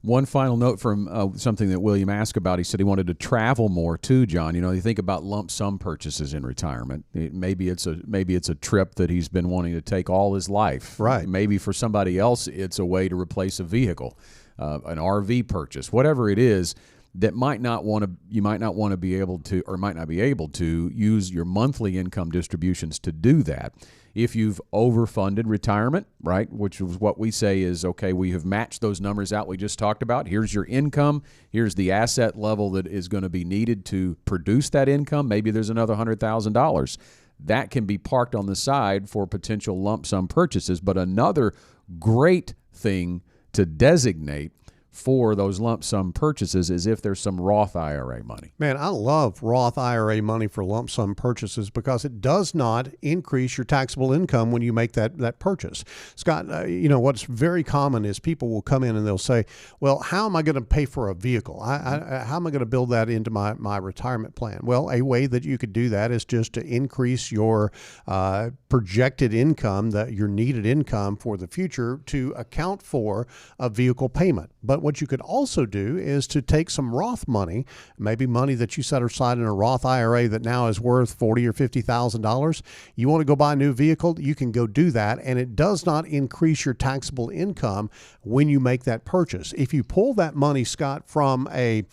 One final note from something that William asked about. He said he wanted to travel more too, John. You know, you think about lump sum purchases in retirement. Maybe it's a trip that he's been wanting to take all his life. Right. Maybe for somebody else, it's a way to replace a vehicle, an RV purchase, whatever it is. That you might not want to be able to, or might not be able to use your monthly income distributions to do that. If you've overfunded retirement, right, which is what we say is, okay, we have matched those numbers out we just talked about. Here's your income. Here's the asset level that is going to be needed to produce that income. Maybe there's another $100,000. That can be parked on the side for potential lump sum purchases. But another great thing to designate for those lump sum purchases is if there's some Roth IRA money. Man, I love Roth IRA money for lump sum purchases because it does not increase your taxable income when you make that purchase. Scott, what's very common is people will come in and they'll say, well, how am I going to pay for a vehicle? How am I going to build that into my retirement plan? Well, a way that you could do that is just to increase your projected income, your needed income for the future to account for a vehicle payment. But what you could also do is to take some Roth money, maybe money that you set aside in a Roth IRA that now is worth $40,000 or $50,000. You want to go buy a new vehicle, you can go do that, and it does not increase your taxable income when you make that purchase. If you pull that money, Scott, from a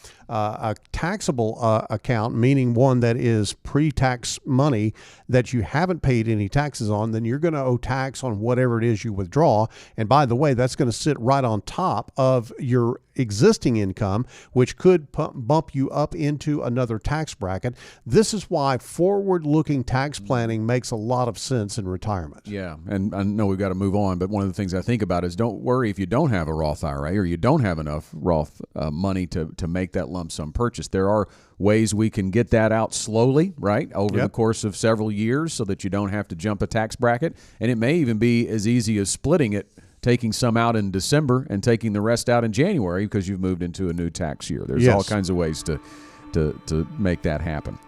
taxable account, meaning one that is pre-tax money that you haven't paid any taxes on, then you're going to owe tax on whatever it is you withdraw. And by the way, that's going to sit right on top of your existing income, which could bump you up into another tax bracket. This is why forward-looking tax planning makes a lot of sense in retirement. Yeah, and I know we've got to move on, but one of the things I think about is don't worry if you don't have a Roth IRA or you don't have enough Roth money to make that lump sum purchase. There are ways we can get that out slowly, right, over the course of several years so that you don't have to jump a tax bracket. And it may even be as easy as splitting it, taking some out in December and taking the rest out in January because you've moved into a new tax year. There's all kinds of ways to make that happen.